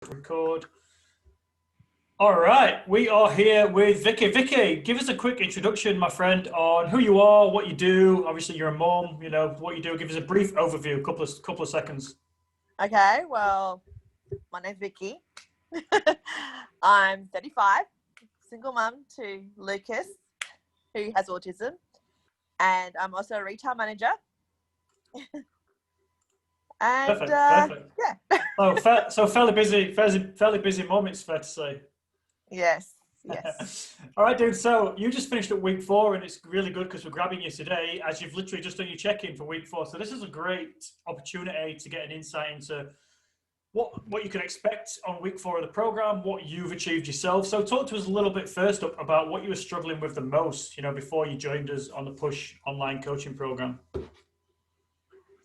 Record. All right, we are here with Vicky. Vicky, give us a quick introduction, my friend, on who you are, what you do. Obviously, you're a mom. You know what you do. Give us a brief overview, a couple of seconds. Okay, well, my name's Vicky. I'm 35, single mum to Lucas, who has autism, and I'm also a retail manager. And Perfect. yeah, So fairly busy mom. It's fair to say. yes. All right, dude. So you just finished up week 4, and it's really good because we're grabbing you today as you've literally just done your check-in for week 4. So this is a great opportunity to get an insight into what you can expect on week 4 of the program, what you've achieved yourself. So talk to us a little bit first up about what you were struggling with the most, before you joined us on the Push online coaching program.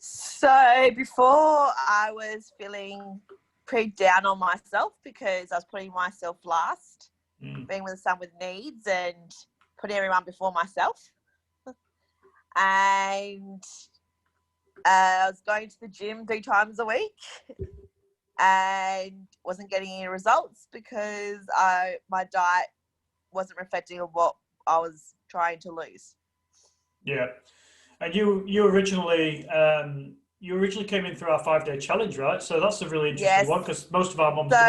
So before I was feeling pretty down on myself because I was putting myself last, being with someone with needs and putting everyone before myself. And I was going to the gym 3 times a week and wasn't getting any results because my diet wasn't reflecting on what I was trying to lose. Yeah, and you originally came in through our 5-day challenge, right? So that's a really interesting one because most of our moms So don't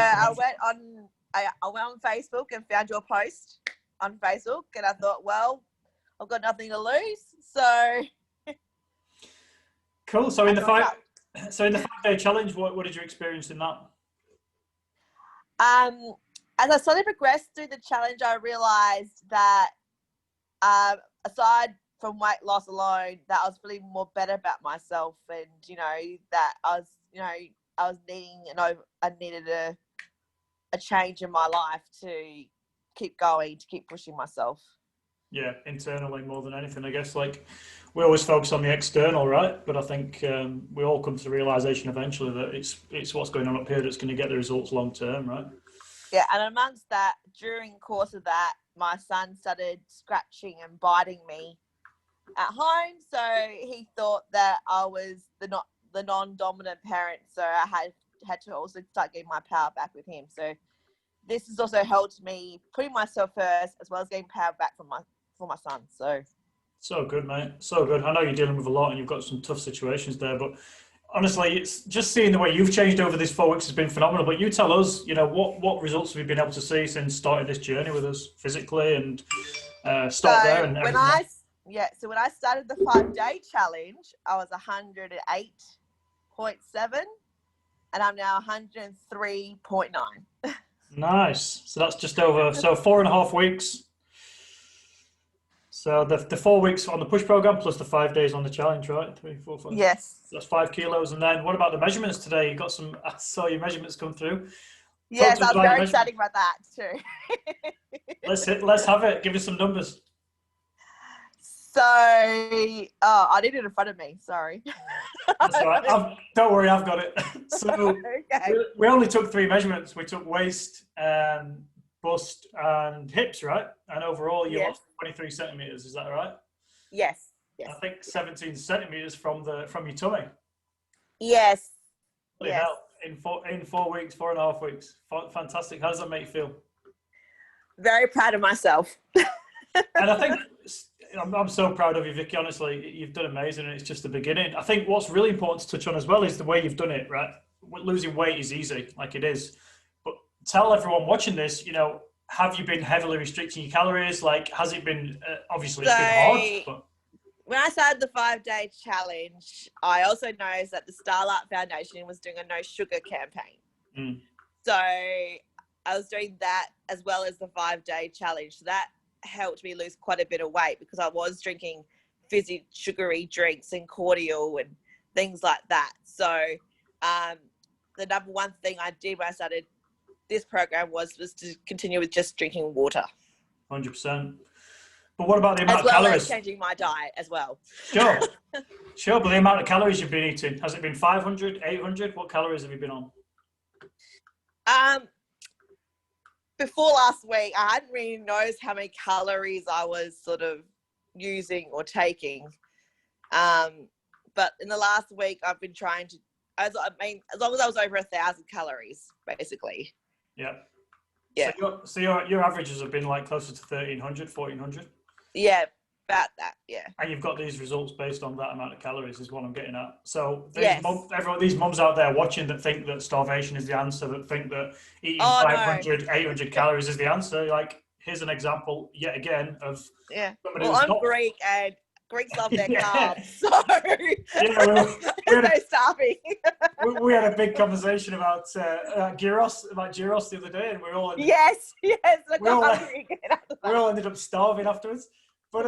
I come went on Facebook and found your post on Facebook, and I thought, well, I've got nothing to lose, so cool. So in the 5-day challenge, what did you experience in that? As I slowly progressed through the challenge, I realized that aside from weight loss alone, that I was feeling more better about myself, and that I was needing, I needed a change in my life to keep going, to keep pushing myself. Yeah, internally more than anything, I guess. Like, we always focus on the external, right? But I think we all come to the realization eventually that it's what's going on up here that's going to get the results long term, right? Yeah, and amongst that, during the course of that, my son started scratching and biting me at home. So he thought that I was the non-dominant parent. So I had to also start getting my power back with him. So this has also helped me putting myself first, as well as getting power back from my son. So good, mate. So good. I know you're dealing with a lot and you've got some tough situations there, but honestly, it's just seeing the way you've changed over these 4 weeks has been phenomenal. But you tell us, what results have you been able to see since starting this journey with us physically and start there and everything? So when I started the 5-day challenge, I was 108.7 and I'm now 103.9. Nice. So that's just over 4.5 weeks. So the 4 weeks on the push program plus the 5 days on the challenge, right? 3, 4, 5. Yes. That's 5 kilos. And then what about the measurements today? You got some? I saw your measurements come through. Yes, I was very excited about that too. Let's have it. Give us some numbers. So, I need it in front of me. Sorry. That's all right. Don't worry, I've got it. So okay. we only took 3 measurements. We took waist, bust, and hips, right? And overall, you lost 23 centimeters. Is that right? Yes. I think 17 centimeters from your tummy. Yes. Holy hell. In 4 weeks, 4.5 weeks. Fantastic. How does that make you feel? Very proud of myself. And I think I'm so proud of you, Vicky. Honestly, you've done amazing, and it's just the beginning. I think what's really important to touch on as well is the way you've done it, right? Losing weight is easy, like it is. But tell everyone watching this, have you been heavily restricting your calories? Like, has it been, obviously it's been hard, but... When I started the 5-day challenge, I also noticed that the Starlight Foundation was doing a no sugar campaign. So I was doing that as well as the 5-day challenge. So that helped me lose quite a bit of weight because I was drinking fizzy sugary drinks and cordial and things like that. So the number one thing I did when I started this program was to continue with just drinking water. 100%. But what about the amount of calories? As well as changing my diet as well. Sure. But the amount of calories you've been eating, has it been 500, 800? What calories have you been on? Before last week, I hadn't really noticed how many calories I was sort of using or taking. But in the last week, I've been trying to as long as I was over 1,000 calories, basically. Yeah. Yeah. So your averages have been like closer to 1,300, 1,400. Yeah, about that. Yeah. And you've got these results based on that amount of calories, is what I'm getting at. So Yes. these mums out there watching that think that starvation is the answer, that think that eating Oh, 500, 800 calories is the answer. Like, here's an example yet again of somebody Well, who's I'm not. Greek, and Greeks love their Yeah. carbs, so we there's no starving. we had a big conversation about gyros the other day, and Yes, I we all, got hungry again after we that. all ended up starving afterwards. But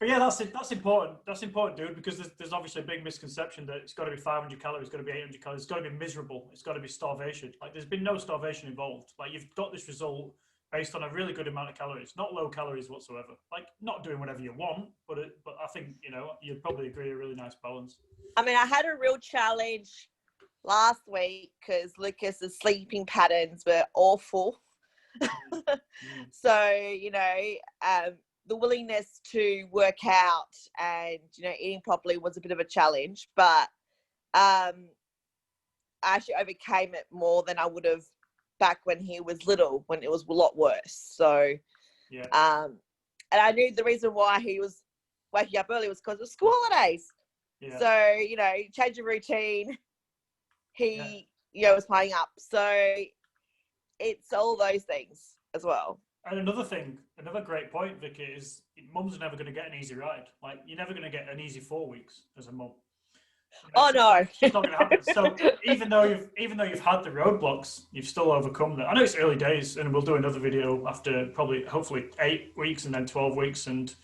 yeah, that's important. That's important, dude, because there's obviously a big misconception that it's got to be 500 calories, it's got to be 800 calories, it's got to be miserable, it's got to be starvation. Like, there's been no starvation involved. Like, you've got this result based on a really good amount of calories, not low calories whatsoever. Like, not doing whatever you want, but I think, you'd probably agree, a really nice balance. I mean, I had a real challenge last week because Lucas's sleeping patterns were awful. So, the willingness to work out and, eating properly was a bit of a challenge, but I actually overcame it more than I would have back when he was little, when it was a lot worse. So, and I knew the reason why he was waking up early was because of school holidays. Yeah. So, change of routine, he, was playing up. So it's all those things as well. And another great point, Vicky, is mums are never going to get an easy ride. Like, you're never going to get an easy 4 weeks as a mum. Oh no, it's not going to happen. So even though you've had the roadblocks, you've still overcome them. I know it's early days, and we'll do another video after hopefully 8 weeks and then 12 weeks, and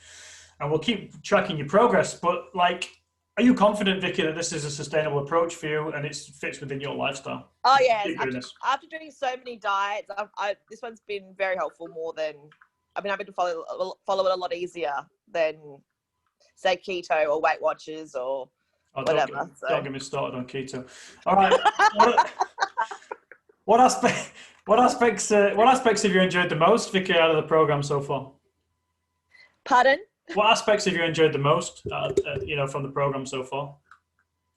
we'll keep tracking your progress. But like, are you confident, Vicky, that this is a sustainable approach for you and it fits within your lifestyle? Oh yes, after doing so many diets, this one's been very helpful. I've been able to follow it a lot easier than, say, keto or Weight Watchers or whatever. Don't get me started on keto. All right. What aspects have you enjoyed the most, Vicky, out of the program so far? Pardon? What aspects have you enjoyed the most, from the program so far?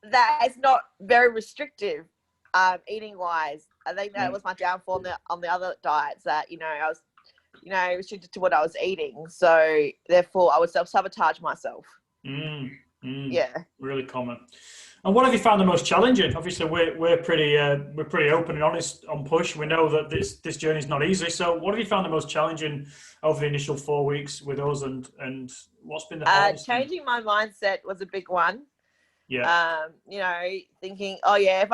That it's not very restrictive, eating wise. I think that was my downfall on the other diets, that I was, restricted to what I was eating. So therefore, I would self-sabotage myself. Yeah, really common. And what have you found the most challenging? Obviously, we're pretty open and honest on Push. We know that this journey is not easy. So, what have you found the most challenging over the initial 4 weeks with us, and what's been the hardest? Changing my mindset was a big one. Yeah. Thinking, oh yeah, if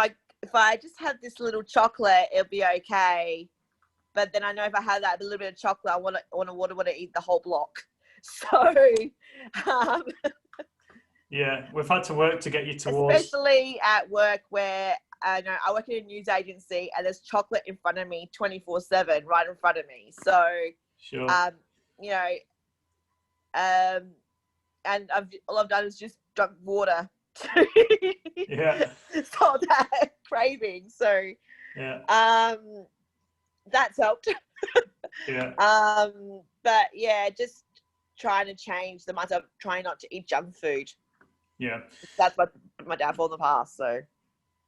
I just have this little chocolate, it'll be okay. But then I know if I have that little bit of chocolate, I want to eat the whole block. So. Yeah, we've had to work to get you towards. Especially at work, where I work in a news agency, and there's chocolate in front of me 24/7, right in front of me. So, sure. And all I've done is just drunk water to solve that craving. So, that's helped. But yeah, just trying to change the mindset of trying not to eat junk food. Yeah, that's my downfall in the past. So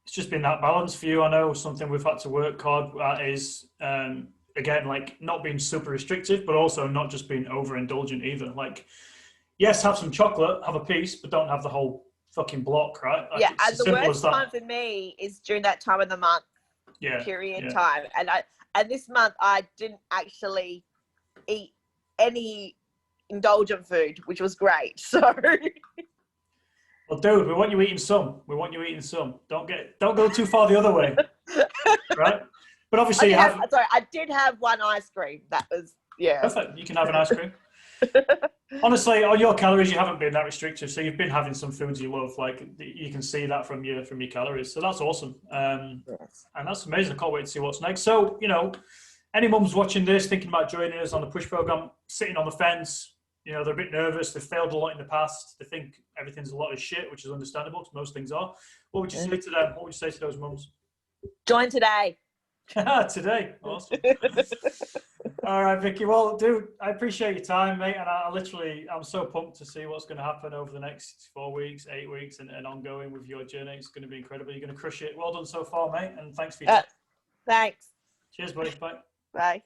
it's just been that balance for you. I know something we've had to work hard at is again, like, not being super restrictive, but also not just being overindulgent either. Like, yes, have some chocolate, have a piece, but don't have the whole fucking block, right? Like, yeah, and the worst time for me is during that time of the month, time. And this month I didn't actually eat any indulgent food, which was great. So. Well, dude, we want you eating some. Don't go too far the other way, right? But obviously, I did have one ice cream. That was perfect. You can have an ice cream. Honestly, on your calories, you haven't been that restrictive, so you've been having some foods you love. Like, you can see that from your calories. So that's awesome, and that's amazing. I can't wait to see what's next. So, any mums watching this, thinking about joining us on the Push program, sitting on the fence. They're a bit nervous. They've failed a lot in the past. They think everything's a lot of shit, which is understandable, because most things are. What would you say to them? What would you say to those mums? Join today. Today. Awesome. All right, Vicky. Well, dude, I appreciate your time, mate. And I'm so pumped to see what's going to happen over the next 4 weeks, 8 weeks, and ongoing with your journey. It's going to be incredible. You're going to crush it. Well done so far, mate. And thanks for your time. Thanks. Cheers, buddy. Bye. Bye.